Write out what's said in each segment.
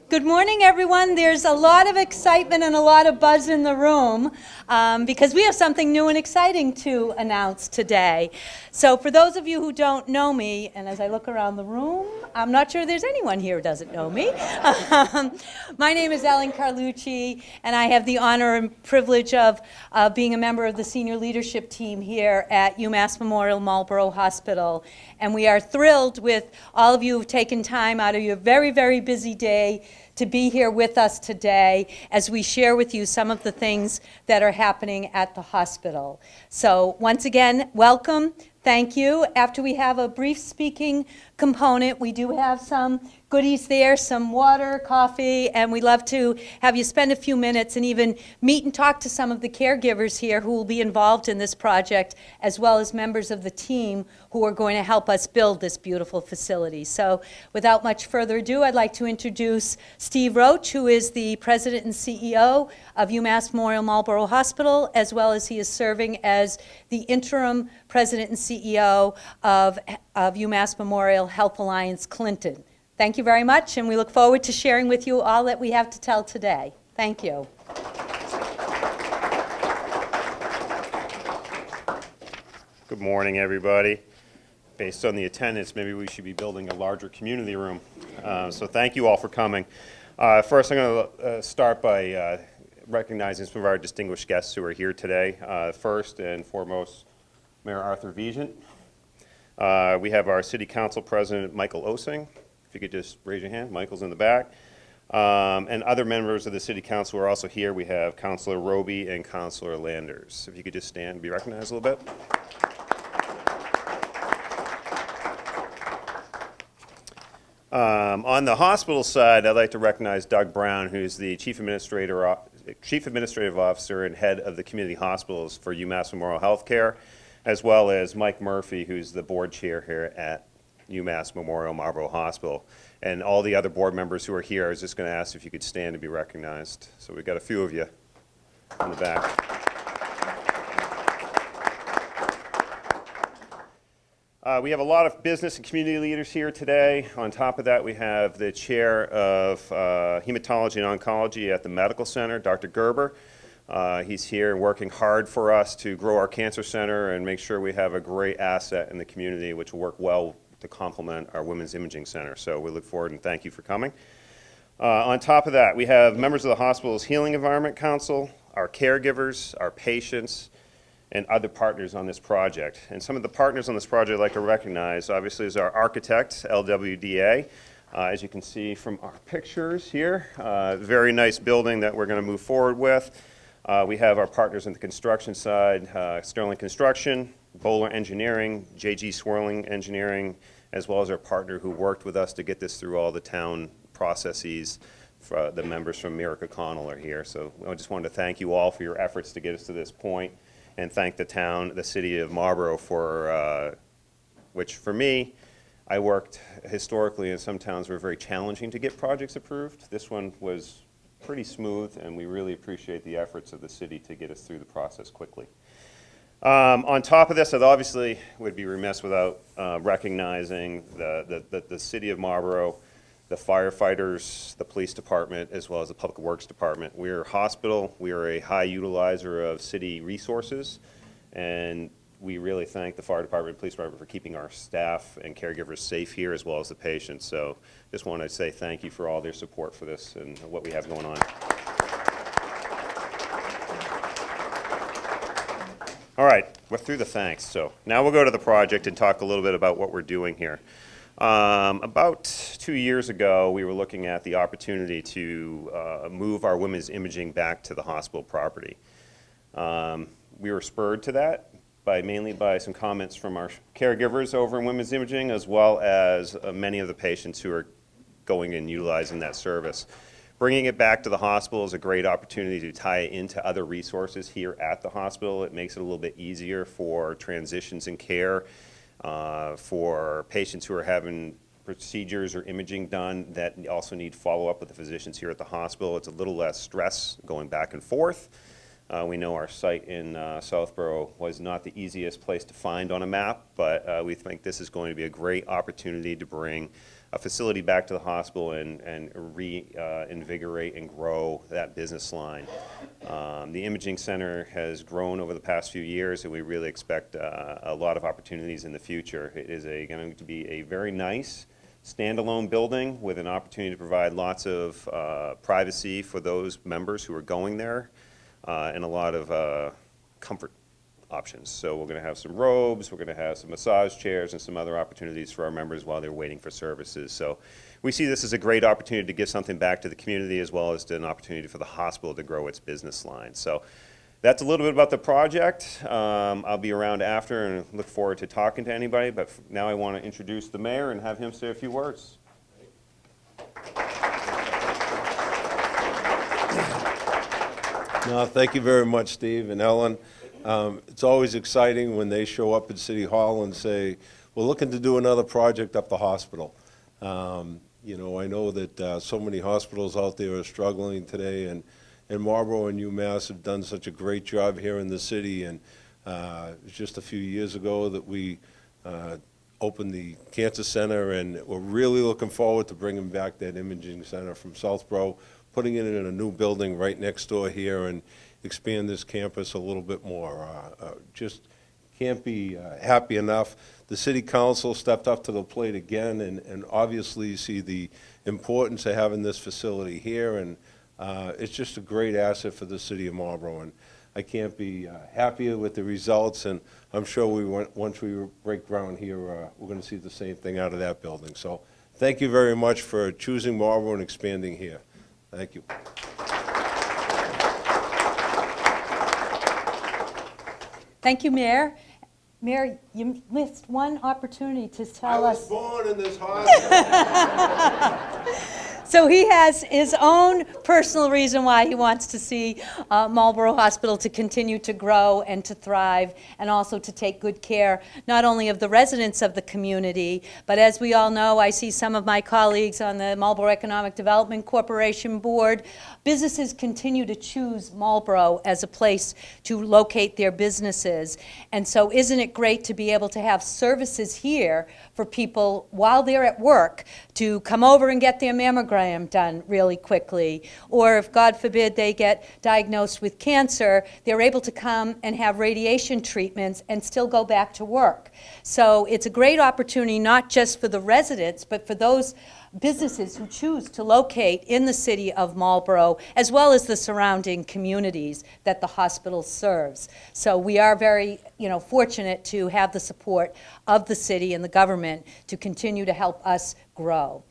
Good morning, everyone. There's a lot of excitement and a lot of buzz in the room because we have something new and exciting to announce today. So for those of you who don't know me, and as I look around the room, I'm not sure there's anyone here who doesn't know me. My name is Ellen Carlucci, and I have the honor and privilege of being a member of the senior leadership team here at UMass Memorial-Marlborough Hospital. And we are thrilled with all of you who've taken time out of your very, very busy day to be here with us today as we share with you some of the things that are happening at the hospital. So once again, welcome. Thank you. After we have a brief speaking component, we do have some goodies there, some water, coffee, and we'd love to have you spend a few minutes and even meet and talk to some of the caregivers here who will be involved in this project, as well as members of the team who are going to help us build this beautiful facility. So without much further ado, I'd like to introduce Steve Roach, who is the President and CEO of UMass Memorial-Marlborough Hospital, as well as he is serving as the interim President and CEO of UMass Memorial Health Alliance Clinton. Thank you very much, and we look forward to sharing with you all that we have to tell today. Thank you. Good morning, everybody. Based on the attendance, maybe we should be building a larger community room. So thank you all for coming. First, I'm going to start by recognizing some of our distinguished guests who are here today. First and foremost, Mayor Arthur Vigent. We have our City Council President, Michael Osing. If you could just raise your hand. Michael's in the back. And other members of the City Council are also here. We have Councilor Roby and Councilor Landers. If you could just stand and be recognized a little bit. On the hospital side, I'd like to recognize Doug Brown, who's the Chief Administrative Officer and Head of the Community Hospitals for UMass Memorial Healthcare, as well as Mike Murphy, who's the board chair here at UMass Memorial-Marlborough Hospital. And all the other board members who are here, I was just going to ask if you could stand to be recognized. So we've got a few of you in the back. We have a lot of business and community leaders here today. On top of that, we have the chair of hematology and oncology at the medical center, Dr. Gerber. He's here working hard for us to grow our cancer center and make sure we have a great asset in the community, which will work well to complement our women's imaging center. So we look forward and thank you for coming. On top of that, we have members of the hospital's Healing Environment Council, our caregivers, our patients, and other partners on this project. And some of the partners on this project I'd like to recognize, obviously, is our architect, LWDA. As you can see from our pictures here, very nice building that we're going to move forward with. We have our partners on the construction side, Sterling Construction, Bowler Engineering, JG Swirling Engineering, as well as our partner who worked with us to get this through all the town processes. The members from Miracle Connell are here. So I just wanted to thank you all for your efforts to get us to this point, and thank the town, the city of Marlborough for, which for me, I worked historically in some towns were very challenging to get projects approved. This one was pretty smooth, and we really appreciate the efforts of the city to get us through the process quickly. On top of this, I obviously would be remiss without recognizing the city of Marlborough, the firefighters, the police department, as well as the public works department. We're a hospital. We are a high utilizer of city resources, and we really thank the fire department and police department for keeping our staff and caregivers safe here, as well as the patients. So just want to say thank you for all their support for this and what we have going on. All right, we're through the thanks. So now we'll go to the project and talk a little bit about what we're doing here. About 2 years ago, we were looking at the opportunity to move our women's imaging back to the hospital property. We were spurred to that mainly by some comments from our caregivers over in women's imaging, as well as many of the patients who are going and utilizing that service. Bringing it back to the hospital is a great opportunity to tie it into other resources here at the hospital. It makes it a little bit easier for transitions in care, for patients who are having procedures or imaging done that also need follow-up with the physicians here at the hospital. It's a little less stress going back and forth. We know our site in Southborough was not the easiest place to find on a map, but we think this is going to be a great opportunity to bring a facility back to the hospital and reinvigorate and grow that business line. The imaging center has grown over the past few years, and we really expect a lot of opportunities in the future. It is going to be a very nice standalone building with an opportunity to provide lots of privacy for those members who are going there, and a lot of comfort options. So we're going to have some robes, we're going to have some massage chairs, and some other opportunities for our members while they're waiting for services. So we see this as a great opportunity to give something back to the community, as well as an opportunity for the hospital to grow its business line. So that's a little bit about the project. I'll be around after and look forward to talking to anybody, but now I want to introduce the mayor and have him say a few words. No, thank you very much, Steve and Ellen. It's always exciting when they show up at City Hall and say, we're looking to do another project up the hospital. You know, I know that so many hospitals out there are struggling today, and Marlborough and UMass have done such a great job here in the city. And it was just a few years ago that we opened the Cancer Center, and we're really looking forward to bringing back that imaging center from Southborough, putting it in a new building right next door here, and expand this campus a little bit more. Just can't be happy enough. The City Council stepped up to the plate again, and obviously see the importance of having this facility here, and it's just a great asset for the City of Marlborough, and I can't be happier with the results, and I'm sure once we break ground here, we're going to see the same thing out of that building. So thank you very much for choosing Marlborough and expanding here. Thank you. Thank you, Mayor. Mayor, you missed one opportunity to tell us. I was born in this hospital. So he has his own personal reason why he wants to see Marlborough Hospital to continue to grow and to thrive, and also to take good care not only of the residents of the community, but as we all know, I see some of my colleagues on the Marlborough Economic Development Corporation board. Businesses continue to choose Marlborough as a place to locate their businesses. And so isn't it great to be able to have services here for people while they're at work to come over and get their mammogram done really quickly, or if, God forbid, they get diagnosed with cancer, they're able to come and have radiation treatments and still go back to work. So it's a great opportunity not just for the residents, but for those businesses who choose to locate in the city of Marlborough, as well as the surrounding communities that the hospital serves. So we are very, fortunate to have the support of the city and the government to continue to help us grow.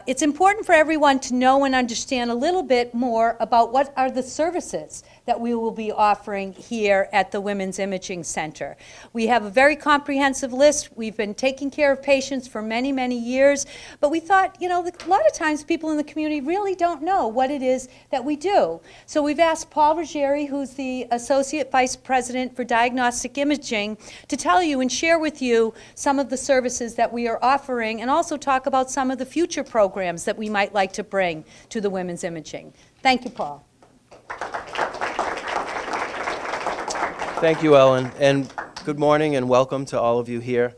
It's important for everyone to know and understand a little bit more about what are the services that we will be offering here at the Women's Imaging Center. We have a very comprehensive list. We've been taking care of patients for many, many years, but we thought, a lot of times people in the community really don't know what it is that we do. So we've asked Paul Ruggieri, who's the Associate Vice President for Diagnostic Imaging, to tell you and share with you some of the services that we are offering, and also talk about some of the future programs that we might like to bring to the women's imaging. Thank you, Paul. Thank you, Ellen, and good morning and welcome to all of you here.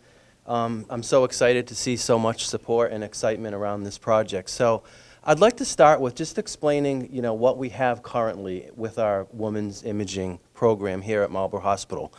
I'm so excited to see so much support and excitement around this project. So I'd like to start with just explaining, what we have currently with our women's imaging program here at Marlborough Hospital.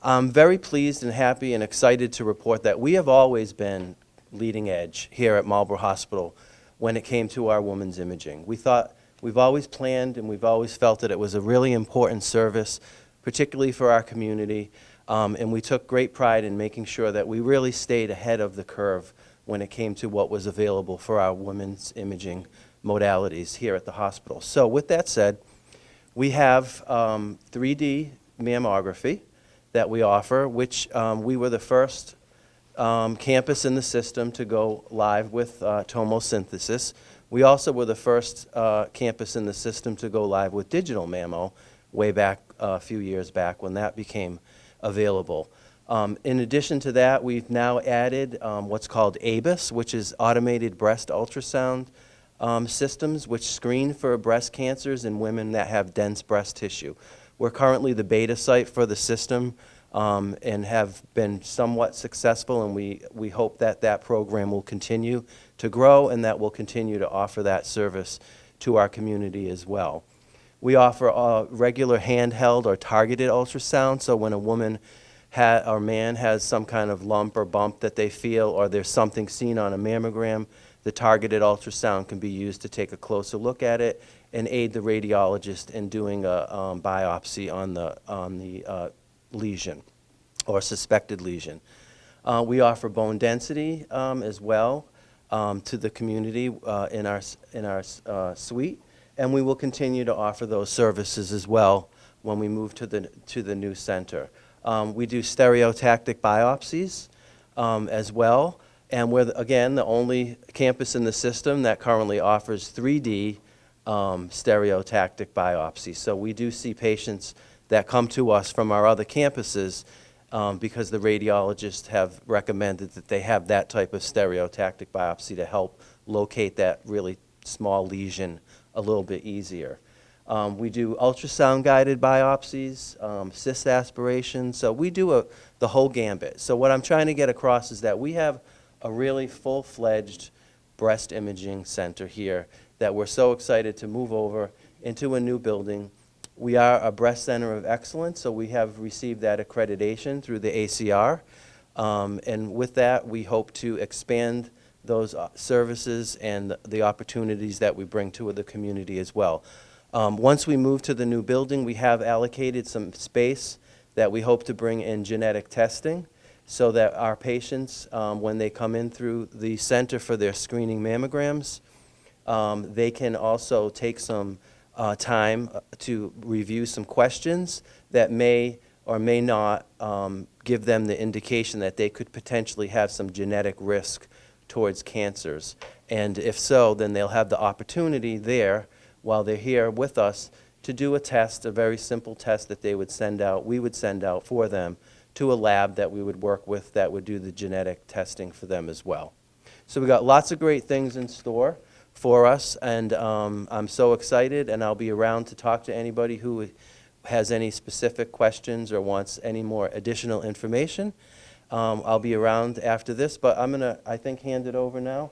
I'm very pleased and happy and excited to report that we have always been leading edge here at Marlborough Hospital when it came to our women's imaging. We've always planned and we've always felt that it was a really important service, particularly for our community, and we took great pride in making sure that we really stayed ahead of the curve when it came to what was available for our women's imaging modalities here at the hospital. So with that said, we have 3D mammography that we offer, which we were the first campus in the system to go live with tomosynthesis. We also were the first campus in the system to go live with digital mammo way back a few years back when that became available. In addition to that, we've now added what's called ABUS, which is automated breast ultrasound systems, which screen for breast cancers in women that have dense breast tissue. We're currently the beta site for the system and have been somewhat successful, and we hope that that program will continue to grow and that we'll continue to offer that service to our community as well. We offer regular handheld or targeted ultrasound, so when a woman or man has some kind of lump or bump that they feel, or there's something seen on a mammogram, the targeted ultrasound can be used to take a closer look at it and aid the radiologist in doing a biopsy on the lesion or suspected lesion. We offer bone density as well to the community in our suite, and we will continue to offer those services as well when we move to the new center. We do stereotactic biopsies as well, and we're, again, the only campus in the system that currently offers 3D stereotactic biopsy. So we do see patients that come to us from our other campuses because the radiologists have recommended that they have that type of stereotactic biopsy to help locate that really small lesion a little bit easier. We do ultrasound-guided biopsies, cyst aspiration, so we do the whole gambit. So what I'm trying to get across is that we have a really full-fledged breast imaging center here that we're so excited to move over into a new building. We are a breast center of excellence, so we have received that accreditation through the ACR. And with that, we hope to expand those services and the opportunities that we bring to the community as well. Once we move to the new building, we have allocated some space that we hope to bring in genetic testing so that our patients, when they come in through the center for their screening mammograms, they can also take some time to review some questions that may or may not give them the indication that they could potentially have some genetic risk towards cancers. And if so, then they'll have the opportunity there while they're here with us to do a test, a very simple test that they would send out, we would send out for them to a lab that we would work with that would do the genetic testing for them as well. So we got lots of great things in store for us, and I'm so excited, and I'll be around to talk to anybody who has any specific questions or wants any more additional information. I'll be around after this, but I'm gonna, I think, hand it over now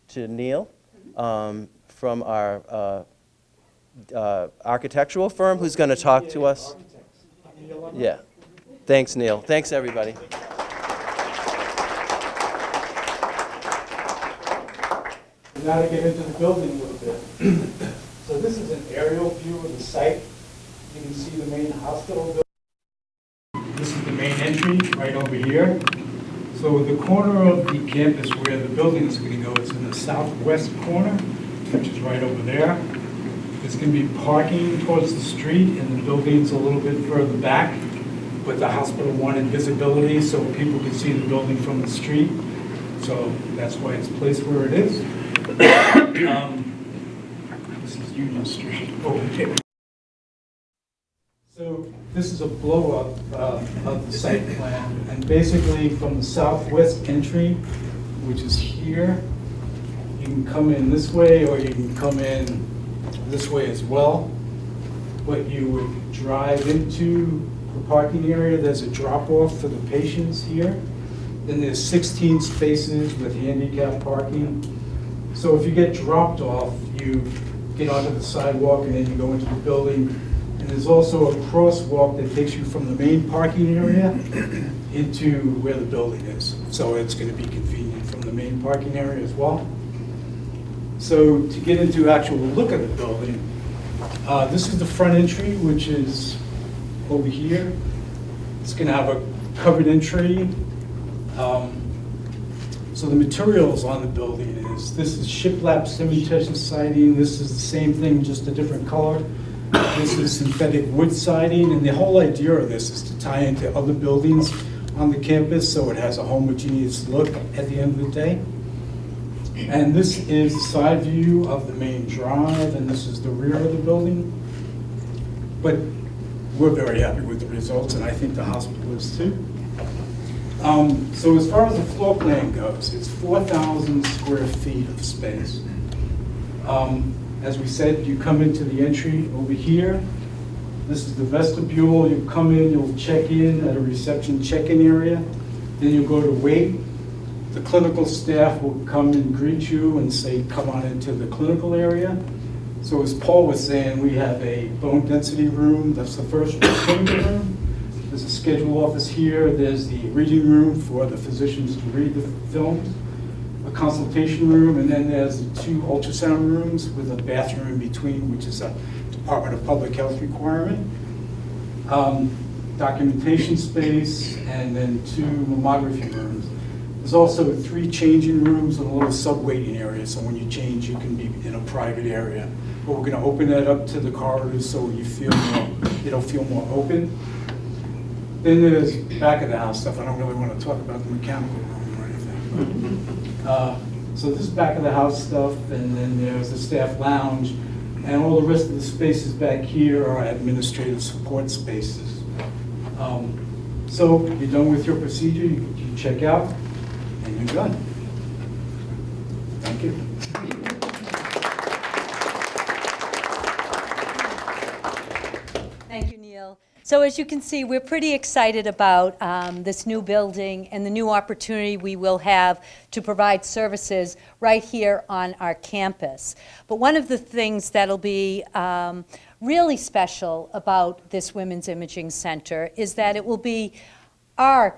to Neil from our architectural firm who's going to talk to us. Yeah. Thanks, Neil. Thanks, everybody. Now to get into the building a little bit. So this is an aerial view of the site. You can see the main hospital building. This is the main entry right over here. So the corner of the campus where the building is going to go is in the southwest corner, which is right over there. There's going to be parking towards the street, and the building's a little bit further back, but the hospital wanted visibility so people could see the building from the street. So that's why it's placed where it is. This is Union Street over here. So this is a blow-up of the site plan, and basically from the southwest entry, which is here, you can come in this way or you can come in this way as well. But you would drive into the parking area. There's a drop-off for the patients here. Then there's 16 spaces with handicap parking. So if you get dropped off, you get onto the sidewalk and then you go into the building. And there's also a crosswalk that takes you from the main parking area into where the building is. So it's going to be convenient from the main parking area as well. So to get into actual look at the building, this is the front entry, which is over here. It's going to have a covered entry. So the materials on the building is, this is shiplap cementitious siding. This is the same thing, just a different color. This is synthetic wood siding, and the whole idea of this is to tie into other buildings on the campus so it has a homogeneous look at the end of the day. And this is the side view of the main drive, and this is the rear of the building. But we're very happy with the results, and I think the hospital is too. So as far as the floor plan goes, it's 4,000 square feet of space. As we said, you come into the entry over here. This is the vestibule. You come in, you'll check in at a reception check-in area. Then you go to wait. The clinical staff will come and greet you and say, come on into the clinical area. So as Paul was saying, we have a bone density room. That's the first clinical room. There's a schedule office here. There's the reading room for the physicians to read the films, a consultation room, and then there's the 2 ultrasound rooms with a bathroom in between, which is a Department of Public Health requirement. Documentation space, and then 2 mammography rooms. There's also 3 changing rooms and a little sub-waiting area, so when you change, you can be in a private area. But we're going to open that up to the corridors so it'll feel more open. Then there's back of the house stuff. I don't really want to talk about the mechanical room or anything. So this is back of the house stuff, and then there's the staff lounge, and all the rest of the spaces back here are administrative support spaces. So you're done with your procedure, you check out, and you're done. Thank you. Thank you, Neil. So as you can see, we're pretty excited about this new building and the new opportunity we will have to provide services right here on our campus. But one of the things that'll be really special about this Women's Imaging Center is that it will be our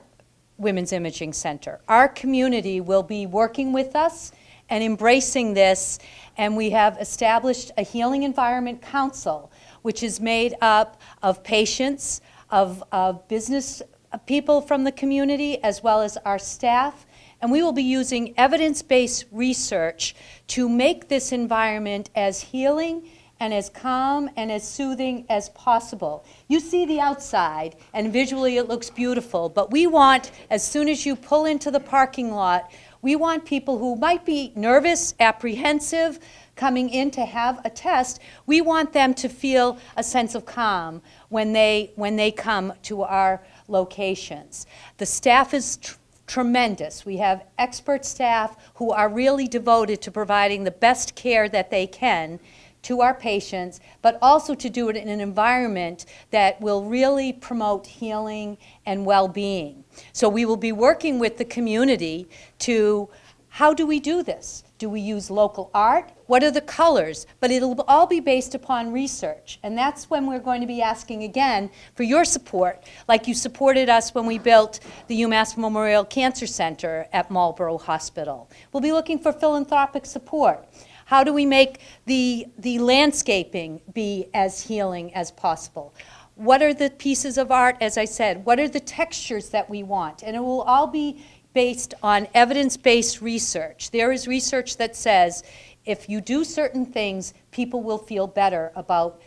Women's Imaging Center. Our community will be working with us and embracing this, and we have established a Healing Environment Council, which is made up of patients, of business people from the community, as well as our staff. And we will be using evidence-based research to make this environment as healing and as calm and as soothing as possible. You see the outside, and visually it looks beautiful, but we want, as soon as you pull into the parking lot, we want people who might be nervous, apprehensive, coming in to have a test, we want them to feel a sense of calm when they come to our locations. The staff is tremendous. We have expert staff who are really devoted to providing the best care that they can to our patients, but also to do it in an environment that will really promote healing and well-being. So we will be working with the community to, how do we do this? Do we use local art? What are the colors? But it'll all be based upon research. And that's when we're going to be asking again for your support, like you supported us when we built the UMass Memorial Cancer Center at Marlborough Hospital. We'll be looking for philanthropic support. How do we make the landscaping be as healing as possible? What are the pieces of art, as I said? What are the textures that we want? And it will all be based on evidence-based research. There is research that says if you do certain things, people will feel better about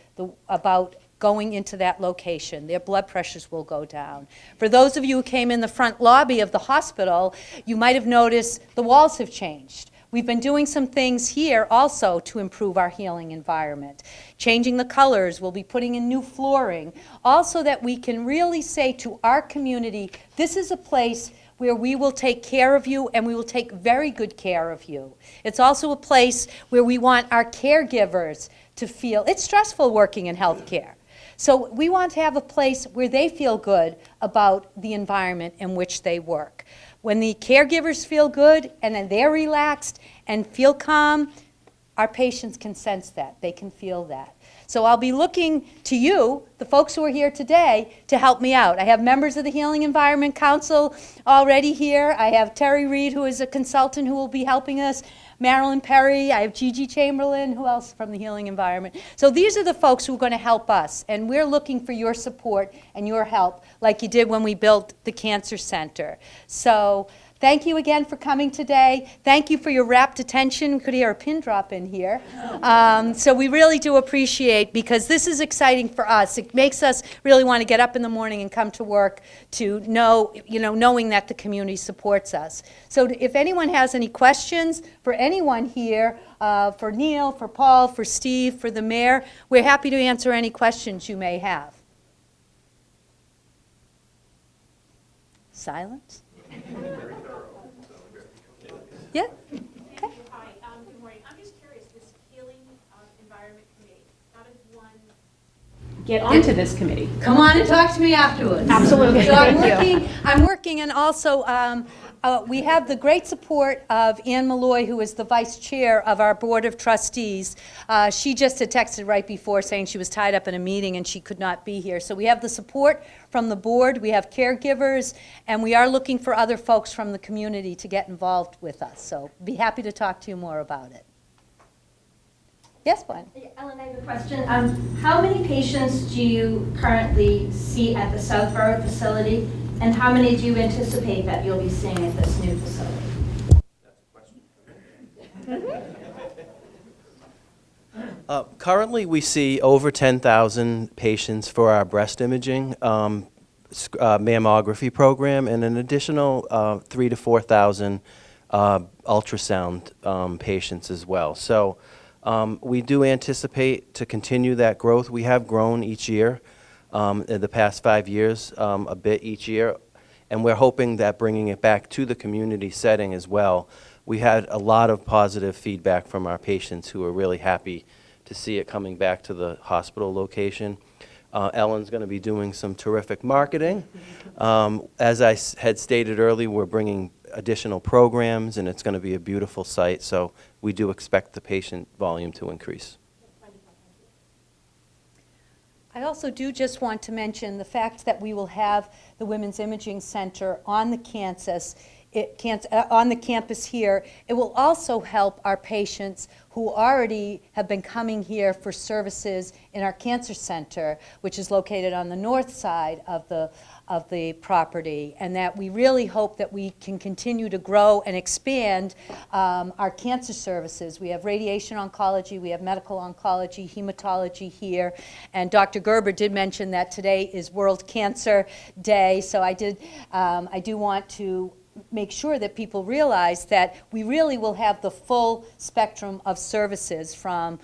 going into that location. Their blood pressures will go down. For those of you who came in the front lobby of the hospital, you might have noticed the walls have changed. We've been doing some things here also to improve our healing environment. Changing the colors, we'll be putting in new flooring, also that we can really say to our community, this is a place where we will take care of you and we will take very good care of you. It's also a place where we want our caregivers to feel, it's stressful working in healthcare. So we want to have a place where they feel good about the environment in which they work. When the caregivers feel good and then they're relaxed and feel calm, our patients can sense that, they can feel that. So I'll be looking to you, the folks who are here today, to help me out. I have members of the Healing Environment Council already here. I have Terry Reed, who is a consultant who will be helping us, Marilyn Perry, I have Gigi Chamberlain, who else from the Healing Environment? So these are the folks who are going to help us, and we're looking for your support and your help like you did when we built the Cancer Center. So thank you again for coming today. Thank you for your rapt attention. We could hear a pin drop in here. So we really do appreciate, because this is exciting for us. It makes us really want to get up in the morning and come to work to know, knowing that the community supports us. So if anyone has any questions for anyone here, for Neil, for Paul, for Steve, for the mayor, we're happy to answer any questions you may have. Silence? Yeah. Okay. Hi, good morning. I'm just curious, this Healing Environment Committee, how does one get onto this committee. Come on and talk to me afterwards. Absolutely. So Thank you. I'm working, and also we have the great support of Ann Malloy, who is the vice chair of our Board of Trustees. She just had texted right before saying she was tied up in a meeting and she could not be here. So we have the support from the board, we have caregivers, and we are looking for other folks from the community to get involved with us. So be happy to talk to you more about it. Yes, Gwen? Ellen, I have a question. How many patients do you currently see at the Southborough facility, and how many do you anticipate that you'll be seeing at this new facility? Currently, we see over 10,000 patients for our breast imaging mammography program, and an additional 3,000 to 4,000 ultrasound patients as well. So we do anticipate to continue that growth. We have grown each year, in the past 5 years, a bit each year, and we're hoping that bringing it back to the community setting as well. We had a lot of positive feedback from our patients who are really happy to see it coming back to the hospital location. Ellen's going to be doing some terrific marketing. As I had stated earlier, we're bringing additional programs, and it's going to be a beautiful site, so we do expect the patient volume to increase. I also do just want to mention the fact that we will have the Women's Imaging Center on the campus. On the campus here. It will also help our patients who already have been coming here for services in our cancer center, which is located on the north side of the property, and that we really hope that we can continue to grow and expand our cancer services. We have radiation oncology, we have medical oncology, hematology here, and Dr. Gerber did mention that today is World Cancer Day, so I do want to make sure that people realize that we really will have the full spectrum of services from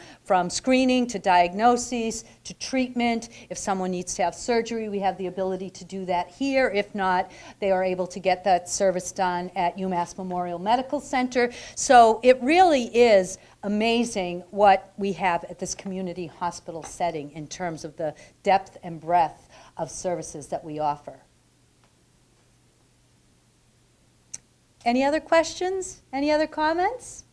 screening to diagnoses to treatment. If someone needs to have surgery, we have the ability to do that here. If not, they are able to get that service done at UMass Memorial-Medical Center. So it really is amazing what we have at this community hospital setting in terms of the depth and breadth of services that we offer. Any other questions? Any other comments?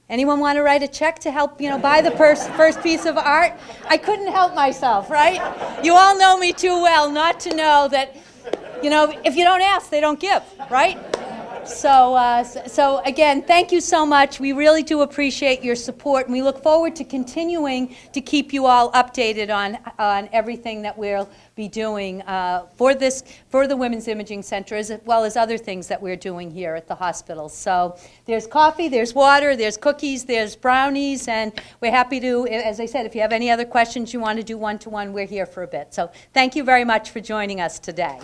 Anyone want to write a check to help, buy the first piece of art? I couldn't help myself, right? You all know me too well not to know that, if you don't ask, they don't give, right? So again, thank you so much. We really do appreciate your support, and we look forward to continuing to keep you all updated on everything that we'll be doing for the Women's Imaging Center, as well as other things that we're doing here at the hospital. So there's coffee, there's water, there's cookies, there's brownies, and we're happy to, as I said, if you have any other questions you want to do one-to-one, we're here for a bit. So thank you very much for joining us today.